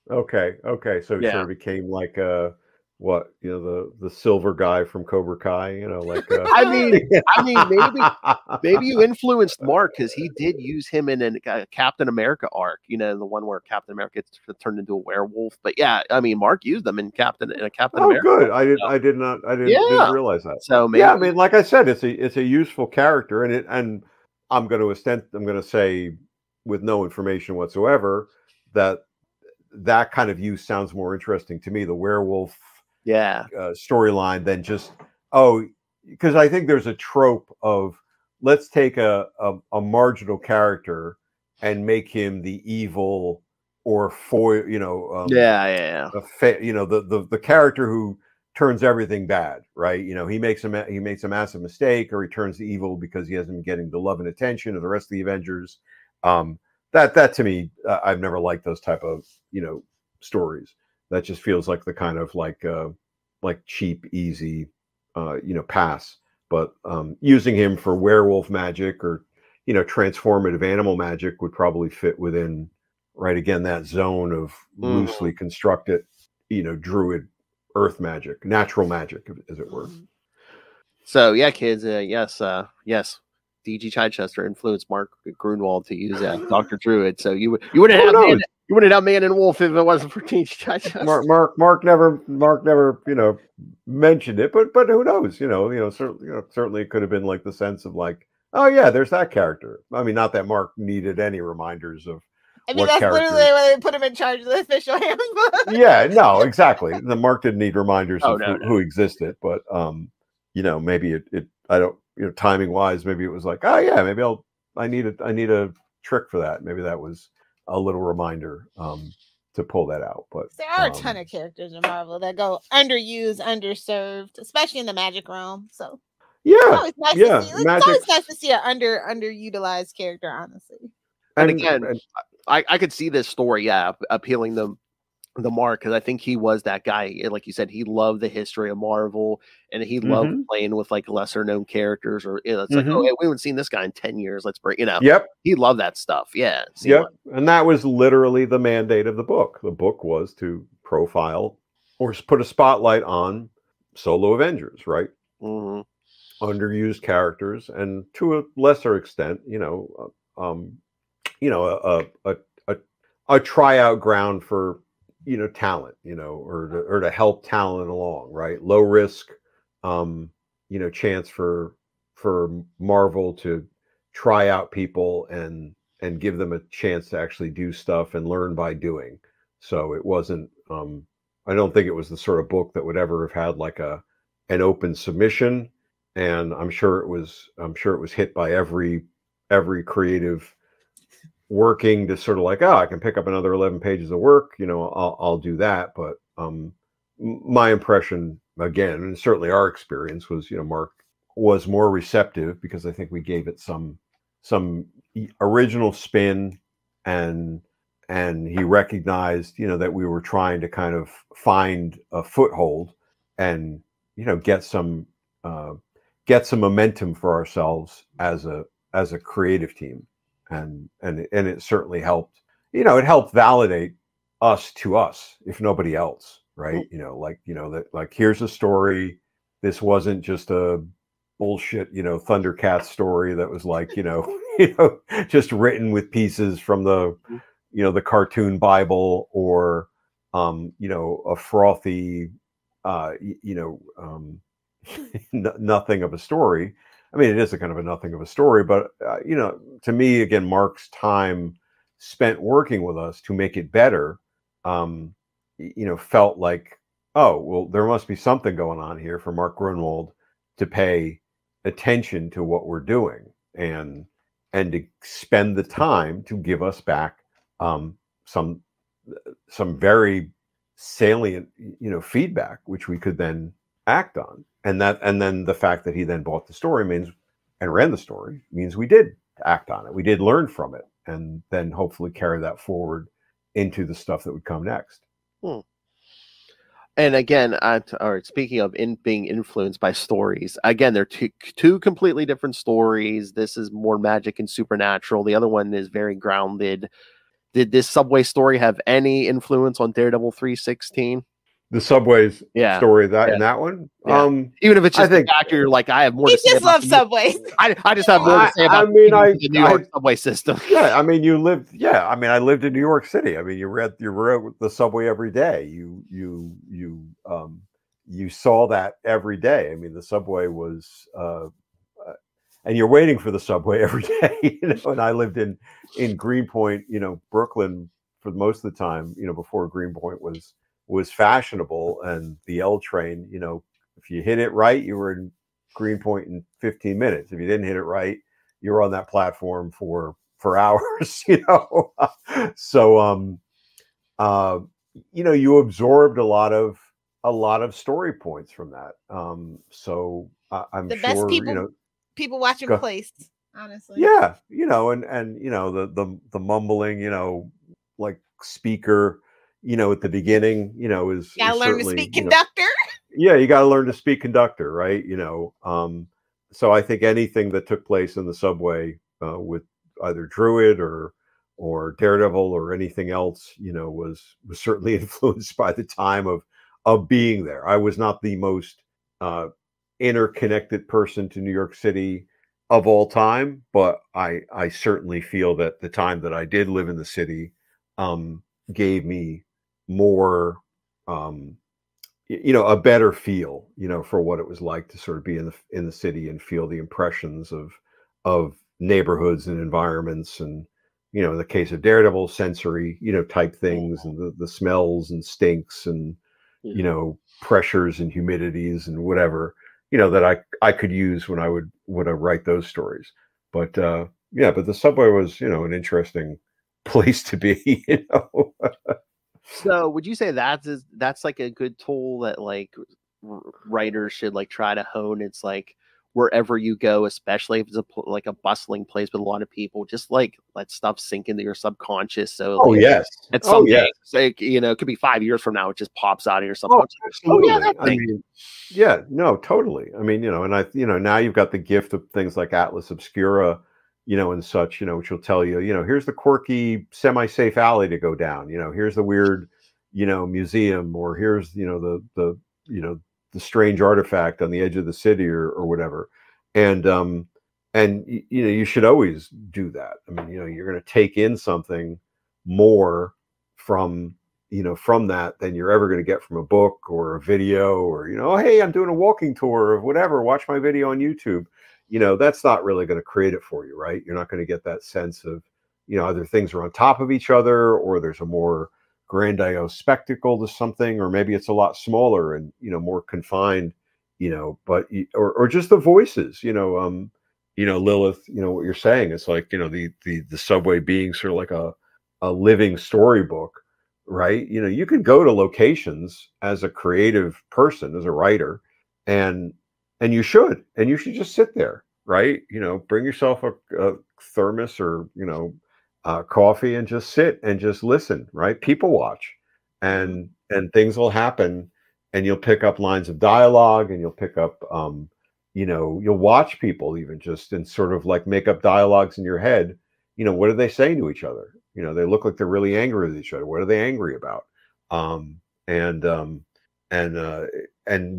Okay. So he sort of became like what, you know, the silver guy from Cobra Kai, you know, like I mean maybe you influenced Mark, because he did use him in a Captain America arc, you know, the one where Captain America turned into a werewolf. But yeah, I mean, Mark used them in Captain America. Oh, good. I didn't realize that. So maybe, yeah, I mean, like I said, it's a useful character, and I'm going to say with no information whatsoever that kind of use sounds more interesting to me, the werewolf storyline, than just, because I think there's a trope of, let's take a marginal character and make him the evil or foil, you know, you know, the character who turns everything bad, right? You know, he makes a massive mistake, or he turns evil because he hasn't been getting the love and attention of the rest of the Avengers. That to me, I've never liked those type of, you know, stories. That just feels like the kind of like cheap, easy, you know, pass. But using him for werewolf magic, or, you know, transformative animal magic would probably fit within right? Again, that zone of loosely constructed, druid earth magic, natural magic, as it were. So yeah, kids, yes, DG Chichester influenced Mark Grunwald to use Doctor Druid. So you wouldn't have Man and Wolf if it wasn't for DG Chichester. Mark never mentioned it, but who knows? Certainly it could have been like the sense of like, oh yeah, there's that character. I mean, not that Mark needed any reminders of. I mean, that's literally why they put him in charge of the official handbook. Yeah, no, exactly. The Mark didn't need reminders of who existed, but maybe it I don't, timing wise, maybe it was like, oh yeah, maybe I need a trick for that. Maybe that was a little reminder to pull that out. But there are a ton of characters in Marvel that go underused, underserved, especially in the magic realm. So yeah, it's always nice to see an underutilized character, honestly. And again, I could see this story, appealing the Mark, because I think he was that guy. Like you said, he loved the history of Marvel, and he loved playing with like lesser known characters, or it's like, oh, hey, we haven't seen this guy in 10 years. Let's bring, Yep. He loved that stuff. Yeah. Yep. And that was literally the mandate of the book. The book was to profile or put a spotlight on Solo Avengers, right? Underused characters, and to a lesser extent, a tryout ground for talent, or to help talent along, right? Low risk, chance for Marvel to try out people and give them a chance to actually do stuff and learn by doing. So it wasn't, I don't think it was the sort of book that would ever have had like an open submission. And I'm sure it was hit by every creative working to sort of like, I can pick up another 11 pages of work, I'll do that. But my impression, again, and certainly our experience, was, Mark was more receptive, because I think we gave it some original spin, and he recognized, that we were trying to kind of find a foothold and, get some momentum for ourselves as a creative team. And it certainly helped, it helped validate us to us, if nobody else, right? That here's a story. This wasn't just a bullshit, Thundercats story that was like, just written with pieces from the, the cartoon Bible, or, a frothy, nothing of a story. I mean, it is a kind of a nothing of a story, but, to me, again, Mark's time spent working with us to make it better, felt like, oh, well, there must be something going on here for Mark Grunwald to pay attention to what we're doing, and to spend the time to give us back some very salient, feedback, which we could then act on. And then the fact that he then bought the story and ran the story means we did act on it. We did learn from it, and then hopefully carry that forward into the stuff that would come next. And again, speaking of being influenced by stories, again, they're two completely different stories. This is more magic and supernatural. The other one is very grounded. Did this Subway story have any influence on Daredevil 316? The Subway's story in that one, even if it's just the actor, you're like, I have more. He just loves Subways. I just have more to say about the New York subway system. Yeah, I mean, you lived. Yeah, I mean, I lived in New York City. I mean, you read the subway every day. You saw that every day. I mean, the subway was, and you're waiting for the subway every day. And I lived in Greenpoint, Brooklyn, for most of the time. Before Greenpoint was fashionable, and the L train, if you hit it right, you were in Greenpoint in 15 minutes. If you didn't hit it right, you were on that platform for hours, So, you absorbed a lot of story points from that. So I'm the sure, best people watching place, honestly. Yeah. And the mumbling, like speaker, at the beginning, is gotta learn to speak conductor. Yeah, you got to learn to speak conductor, right? So I think anything that took place in the subway with either Druid or or Daredevil or anything else, was certainly influenced by the time of being there. I was not the most interconnected person to New York City of all time, but I certainly feel that the time that I did live in the city gave me more, a better feel, for what it was like to sort of be in the city and feel the impressions of neighborhoods and environments, and in the case of Daredevil, sensory, type things, and the smells and stinks and pressures and humidities and whatever, that I could use when I would write those stories. But but the subway was, an interesting place to be. So would you say that's like a good tool that like writers should like try to hone? It's like wherever you go, especially if it's like a bustling place with a lot of people, just like let stuff sink into your subconscious. So like, yes, at some day, like, it could be 5 years from now, it just pops out of your subconscious. Absolutely. Totally. I mean, and now you've got the gift of things like Atlas Obscura, and such, which will tell you, here's the quirky semi-safe alley to go down, here's the weird, museum, or here's, the strange artifact on the edge of the city or whatever. And you should always do that. I mean, you're going to take in something more from that than you're ever going to get from a book or a video, or, oh, hey, I'm doing a walking tour of whatever, watch my video on YouTube. That's not really going to create it for you, right? You're not going to get that sense of, either things are on top of each other, or there's a more grandiose spectacle to something, or maybe it's a lot smaller and, more confined, but, or just the voices, Lilith, what you're saying, it's like, the subway being sort of like a living storybook, right? You can go to locations as a creative person, as a writer, and you should just sit there, right? Bring yourself a thermos or, coffee, and just sit and just listen, right? People watch, and things will happen, and you'll pick up lines of dialogue, and you'll pick up, you'll watch people even just and sort of like make up dialogues in your head. What are they saying to each other? They look like they're really angry with each other. What are they angry about? And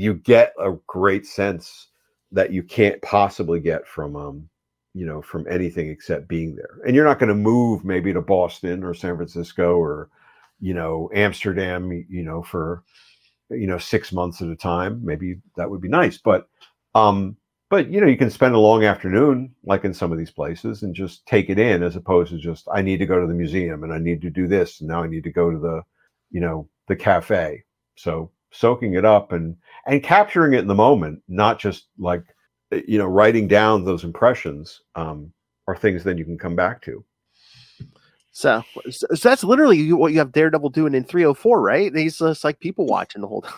you get a great sense that you can't possibly get from from anything except being there. And you're not going to move maybe to Boston or San Francisco or Amsterdam for 6 months at a time. Maybe that would be nice, but you can spend a long afternoon like in some of these places and just take it in, as opposed to just, I need to go to the museum and I need to do this, and now I need to go to the cafe. So soaking it up and capturing it in the moment, not just like, writing down those impressions, are things that you can come back to. So that's literally what you have Daredevil doing in 304, right? He's just like people watching the whole time.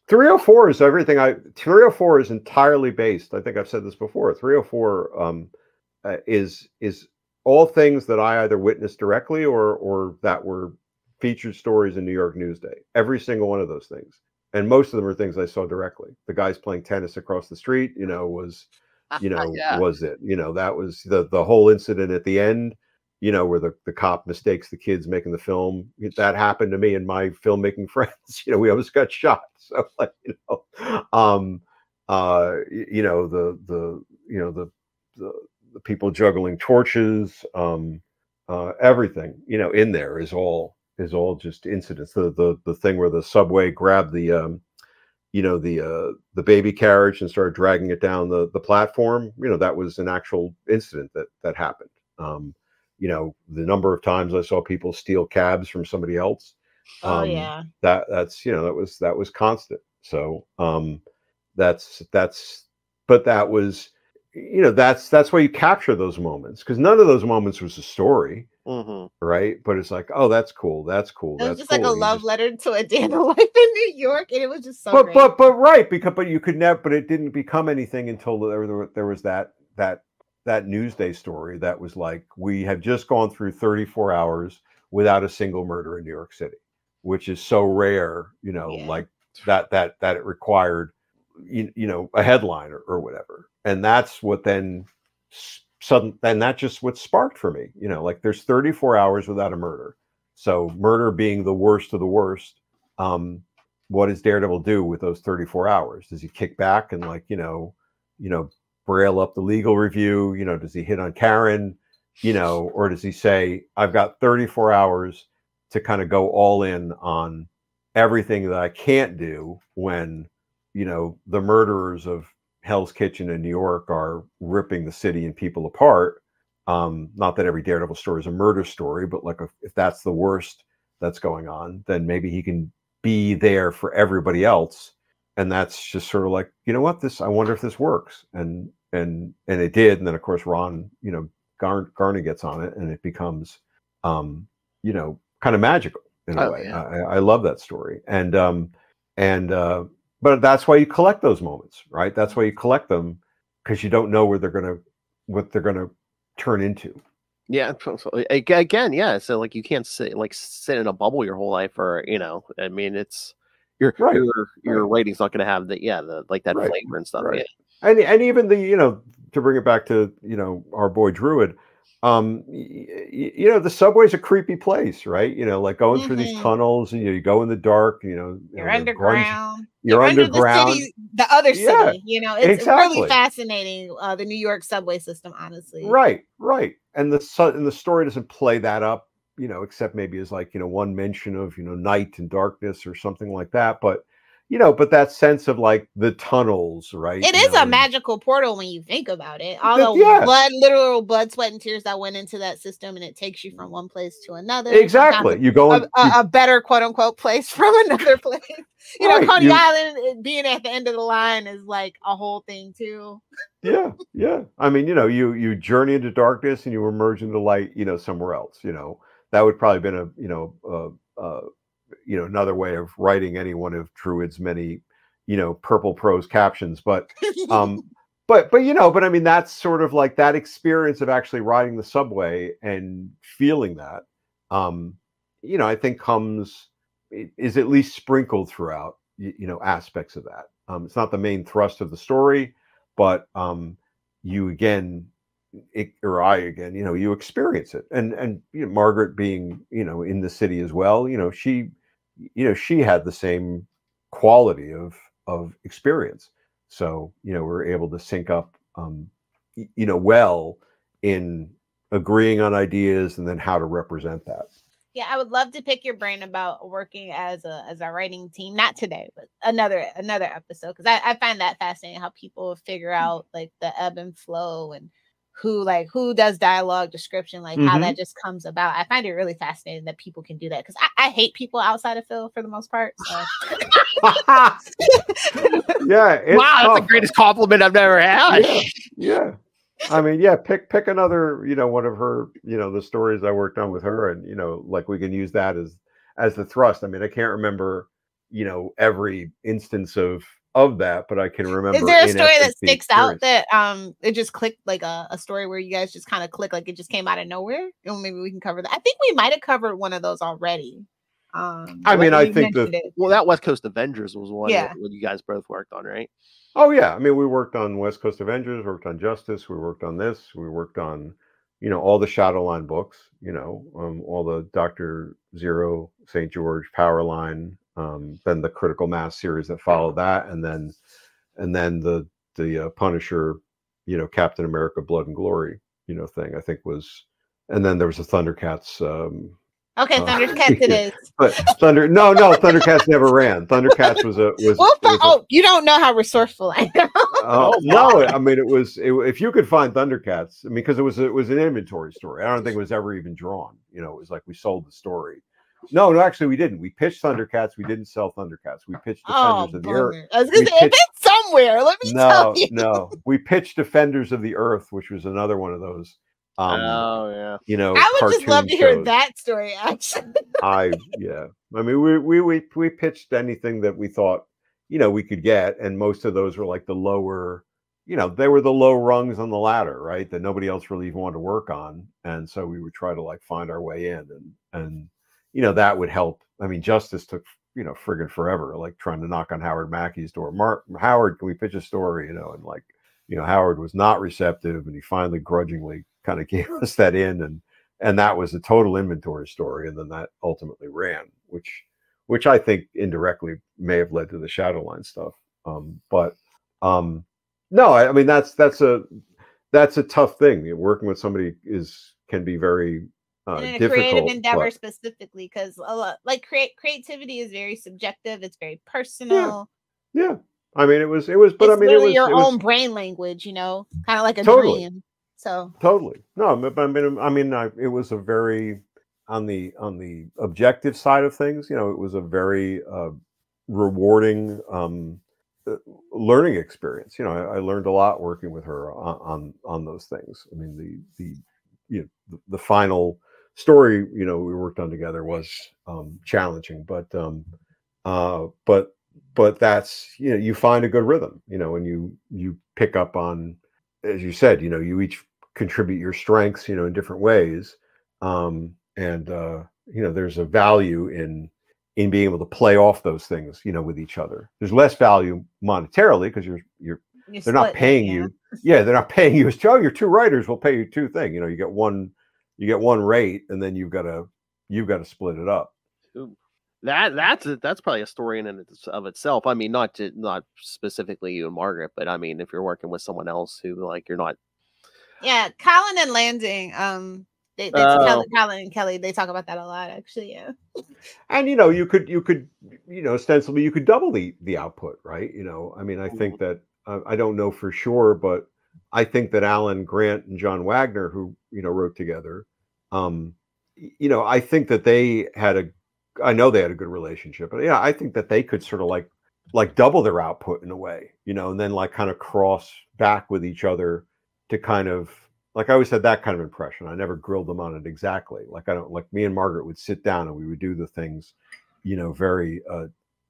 304 is everything. 304 is entirely based. I think I've said this before. 304 is all things that I either witnessed directly or that were featured stories in New York Newsday. Every single one of those things. And most of them are things I saw directly. The guys playing tennis across the street, was it, that was the whole incident at the end, where the cop mistakes the kids making the film. That happened to me and my filmmaking friends. We almost got shot. So like, the people juggling torches, everything, in there is all just incidents. The thing where the subway grabbed the baby carriage and started dragging it down the platform, that was an actual incident that happened. The number of times I saw people steal cabs from somebody else, that was constant. So that's why you capture those moments, because none of those moments was a story. Right, but it's like, oh, that's cool. It was just like a love letter to a day in the life in New York, and it was just so great. But right, but you could never. But it didn't become anything until there was that Newsday story that was like, we have just gone through 34 hours without a single murder in New York City, which is so rare, like that it required, a headline or whatever, and that's what then and that's just what sparked for me, you know, like there's 34 hours without a murder. So murder being the worst of the worst. What does Daredevil do with those 34 hours? Does he kick back and like, you know, braille up the legal review? You know, does he hit on Karen? You know, or does he say, I've got 34 hours to kind of go all in on everything that I can't do when, you know, the murderers of Hell's Kitchen in New York are ripping the city and people apart. Not that every Daredevil story is a murder story, but like if that's the worst that's going on, then maybe he can be there for everybody else. And that's just sort of like, you know what, I wonder if this works. And it did. And then of course, Ron, you know, Garney gets on it and it becomes, you know, kind of magical in a way. Yeah. I love that story. But that's why you collect those moments, right? That's why you collect them, because you don't know what they're gonna turn into. Yeah, again, yeah. So like you can't sit in a bubble your whole life, or you know, I mean, it's your writing's not going to have the like that flavor and stuff. Right. Yeah. And even the, you know, to bring it back to, you know, our boy Druid, you know, the subway's a creepy place, right? You know, like going through these tunnels, and you go in the dark, you know, you're underground. You're underground. The city, the other city, yeah, you know, it's exactly. really fascinating. The New York subway system, honestly. Right. And the story doesn't play that up, you know, except maybe as like, you know, one mention of, you know, night and darkness or something like that. But, you know, but that sense of like the tunnels, right? It is a magical portal when you think about it. All the literal blood, sweat, and tears that went into that system, and it takes you from one place to another. Exactly. You go a better quote unquote place from another place. You know, Coney Island being at the end of the line is like a whole thing too. Yeah. I mean, you know, you journey into darkness and you emerge into light, you know, somewhere else. You know, that would probably been a, you know, another way of writing any one of Druid's many, you know, purple prose captions. But but I mean, that's sort of like that experience of actually riding the subway and feeling that, you know, I think is at least sprinkled throughout, you know, aspects of that. It's not the main thrust of the story, but you again, you know, you experience it. And you know, Margaret being, you know, in the city as well, you know, she had the same quality of experience. So, you know, we're able to sync up, you know, well in agreeing on ideas and then how to represent that. Yeah, I would love to pick your brain about working as a writing team. Not today, but another episode, because I find that fascinating how people figure out like the ebb and flow and who does dialogue description, like how that just comes about. I find it really fascinating that people can do that, because I hate people outside of Phil for the most part. So. Yeah, wow, that's the greatest compliment I've never had. Yeah. I mean, yeah, pick another, you know, one of her, you know, the stories I worked on with her, and, you know, like we can use that as the thrust. I mean, I can't remember, you know, every instance of that, but I can remember. Is there a story that sticks out that it just clicked, like a story where you guys just kind of click, like it just came out of nowhere? And maybe we can cover that. I think we might have covered one of those already. I mean, I think that West Coast Avengers was one that you guys both worked on, right? Oh yeah, I mean, we worked on West Coast Avengers, worked on Justice, we worked on this, we worked on, you know, all the Shadowline books, you know, all the Dr. Zero, St. George, Powerline, then the Critical Mass series that followed that, and then the Punisher, you know, Captain America, Blood and Glory, you know, thing, I think was, and then there was a Thundercats. Okay, Thundercats it is. But Thundercats never ran. Thundercats was. You don't know how resourceful I am. No, I mean, if you could find Thundercats, I mean, because it was an inventory story. I don't think it was ever even drawn. You know, it was like we sold the story. No, actually, we didn't. We pitched Thundercats. We didn't sell Thundercats. We pitched Defenders of the Earth. I was gonna say, if it's somewhere, let me tell you. No, we pitched Defenders of the Earth, which was another one of those. You know, I would just love to hear that story. Actually, I mean, we pitched anything that we thought, you know, we could get, and most of those were like the lower, you know, they were the low rungs on the ladder, right? That nobody else really even wanted to work on, and so we would try to like find our way in, and you know, that would help. I mean, Justice took, you know, friggin' forever, like trying to knock on Howard Mackey's door. Howard, can we pitch a story? You know, and like, Howard was not receptive, and he finally grudgingly kind of gave us that in, and that was a total inventory story, and then that ultimately ran, which I think indirectly may have led to the Shadowline stuff. No, I mean that's a tough thing. Working with somebody can be very in a difficult, creative endeavor specifically, because a lot like creativity is very subjective. It's very personal. Yeah. I mean, it was, but it's I mean, really it was your own brain language, kind of like a dream. So totally. No, but I mean, it was a very, on the objective side of things, it was a very rewarding learning experience. I learned a lot working with her on those things. I mean, the final story, we worked on together was challenging, but that's, you find a good rhythm, and you pick up on, as you said, you each contribute your strengths, in different ways. There's a value in being able to play off those things, with each other. There's less value monetarily because they're not paying you. Yeah, they're not paying you as, you're two writers, we'll pay you two things. You get one rate, and then you've got to split it up. Ooh. That's probably a story in and of itself. I mean, not specifically you and Margaret, but I mean, if you're working with someone else who you're not. Yeah, Colin and Landing. Colin and Kelly, they talk about that a lot, actually. Yeah. And you could ostensibly you could double the output, right? I mean, I think that I don't know for sure, but I think that Alan Grant and John Wagner, who wrote together, I think that they had I know they had a good relationship, but I think that they could sort of like double their output in a way, and then kind of cross back with each other to kind of, I always had that kind of impression. I never grilled them on it exactly. Me and Margaret would sit down and we would do the things, very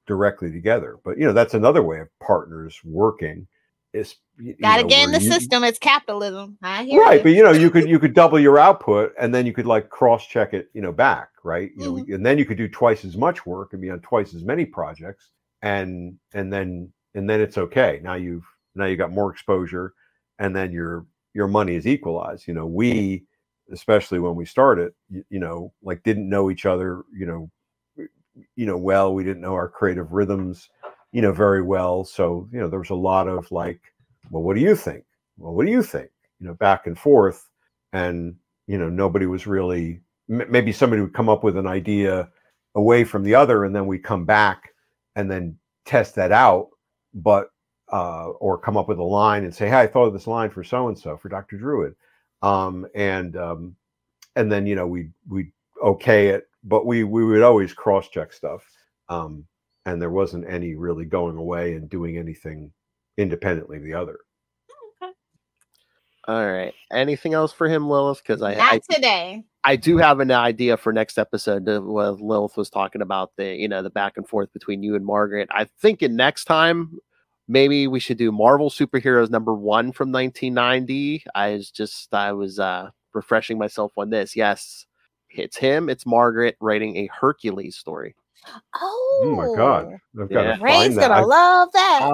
directly together. But that's another way of partners working. Is gotta get in the system. It's capitalism. I hear right, but you could double your output, and then you could cross check it, back, right? And then you could do twice as much work and be on twice as many projects, and then it's okay. Now you got more exposure, and then your money is equalized. We, especially when we started, didn't know each other, well. We didn't know our creative rhythms, very well. So, there was a lot of well, what do you think? Well, what do you think? Back and forth. And, nobody was really, maybe somebody would come up with an idea away from the other, and then we come back and then test that out. But, or come up with a line and say, hey, I thought of this line for so-and-so, for Dr. Druid. And then, we'd okay it, but we would always cross-check stuff. And there wasn't any really going away and doing anything independently of the other. Okay. All right. Anything else for him, Lilith? Because today. I do have an idea for next episode. What Lilith was talking about, the back and forth between you and Margaret. I think next time maybe we should do Marvel Superheroes #1 from 1990. I was refreshing myself on this. Yes, it's him. It's Margaret writing a Hercules story. Oh my God! I've got to find Ray's that. gonna love that.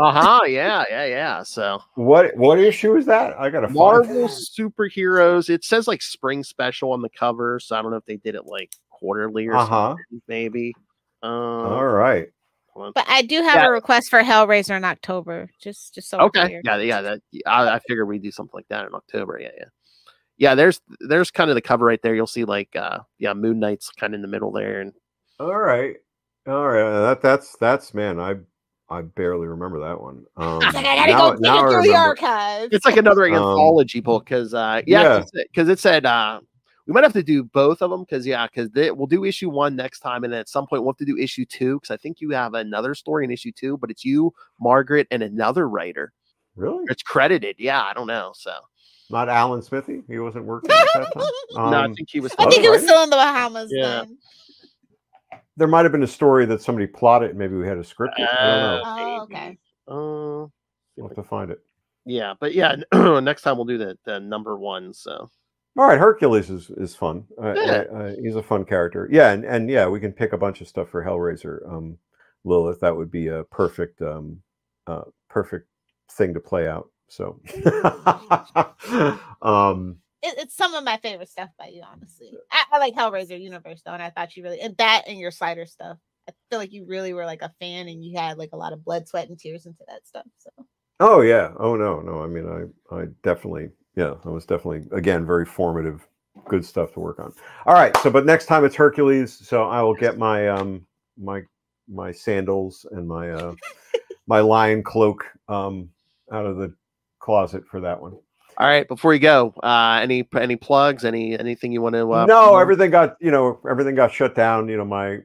Yeah. So what issue is that? I gotta Marvel Superheroes. It says spring special on the cover, so I don't know if they did it quarterly or something. Maybe. All right. But I do have a request for Hellraiser in October. Just so okay. Yeah. I figured we'd do something like that in October. Yeah. There's kind of the cover right there. You'll see Moon Knight's kind of in the middle there, and all right. That's man. I barely remember that one. I gotta go dig it through the archives. It's another anthology book because it said we might have to do both of them because we'll do issue 1 next time, and then at some point we'll have to do issue 2 because I think you have another story in issue 2, but it's you, Margaret, and another writer. Really? It's credited. Yeah, I don't know. So not Alan Smithy. He wasn't working at that time. No, I think he was. He was still in the Bahamas. Yeah. Then. There might have been a story that somebody plotted. Maybe we had a script. I don't know. Oh, okay. We'll have to find it. Yeah, but next time we'll do the #1. So, all right, Hercules is fun. He's a fun character. Yeah, and we can pick a bunch of stuff for Hellraiser. Lilith, that would be a perfect thing to play out. So, It's some of my favorite stuff by you, honestly. I like Hellraiser universe though, and I thought you really, and that and your Slider stuff. I feel like you really were like a fan, and you had like a lot of blood, sweat, and tears into that stuff. So. Oh yeah. Oh no. I mean, I definitely, yeah, I was definitely, again, very formative, good stuff to work on. All right. So, but next time it's Hercules. So I will get my, my sandals and my, my lion cloak, out of the closet for that one. All right. Before you go, any plugs, anything you want to? No, promote? everything got shut down. You know, my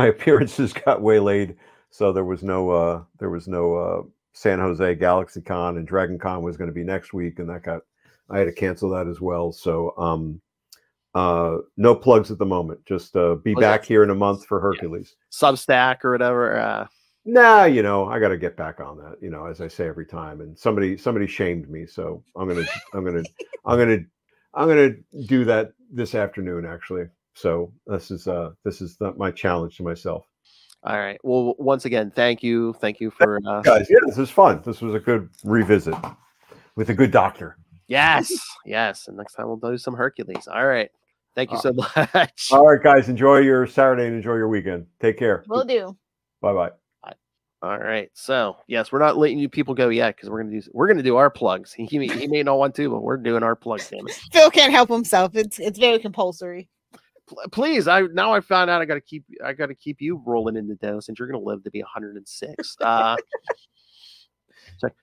appearances got waylaid. So there was no San Jose GalaxyCon, and Dragon Con was going to be next week, and I had to cancel that as well. So no plugs at the moment. Just be back here in a month for Hercules. Yeah. Substack or whatever. Nah, I got to get back on that. As I say every time, and somebody shamed me, so I'm gonna do that this afternoon actually. So this is my challenge to myself. All right. Well, once again, thank you for guys. Yeah, this was fun. This was a good revisit with a good doctor. Yes. And next time we'll do some Hercules. All right. Thank you so much. All right, guys. Enjoy your Saturday and enjoy your weekend. Take care. Will do. Bye. All right. So yes, we're not letting you people go yet because we're gonna do our plugs. He may not want to, but we're doing our plugs. Damn it. Phil can't help himself. It's very compulsory. Please, I found out I gotta keep you rolling in the dough since you're gonna live to be 106.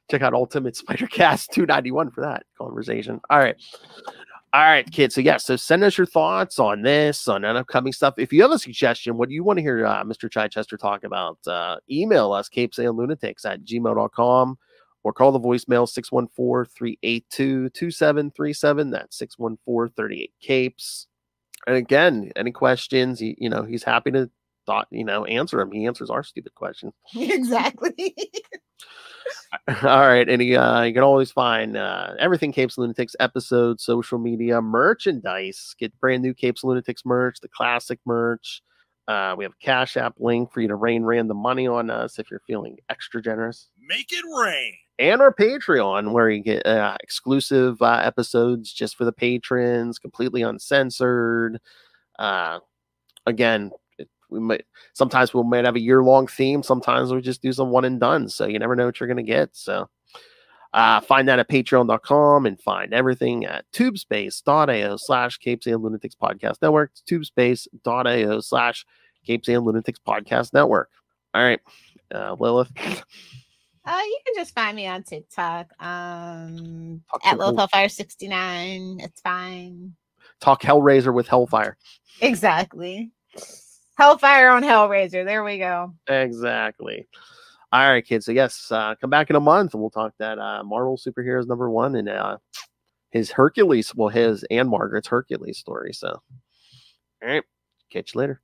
Check out Ultimate Spider-Cast 291 for that conversation. All right, kids. So so send us your thoughts on this, on upcoming stuff. If you have a suggestion, what do you want to hear Mr. Chichester talk about? Email us, CapesandLunatics@gmail.com, or call the voicemail 614-382-2737. That's 614-38-CAPES. And again, any questions, he's happy to answer them. He answers our stupid questions. Exactly. All right. And you can always find everything Capes Lunatics, episodes, social media, merchandise. Get brand new Capes Lunatics merch, the classic merch. We have a Cash App link for you to rain random money on us if you're feeling extra generous. Make it rain. And our Patreon, where you get exclusive episodes just for the patrons, completely uncensored. Again, sometimes we might have a year-long theme. Sometimes we just do some one and done. So you never know what you're going to get. So find that at patreon.com and find everything at tubespace.ao/Capes and Lunatics Podcast Network. Tubespace.ao/Capes and Lunatics Podcast Network. All right, Lilith. You can just find me on TikTok at Lilith Hellfire 69. It's fine. Talk Hellraiser with Hellfire. Exactly. Hellfire on Hellraiser. There we go. Exactly. All right, kids. So yes, come back in a month and we'll talk that Marvel Superheroes #1 and his Hercules, his and Margaret's Hercules story. So, all right, catch you later.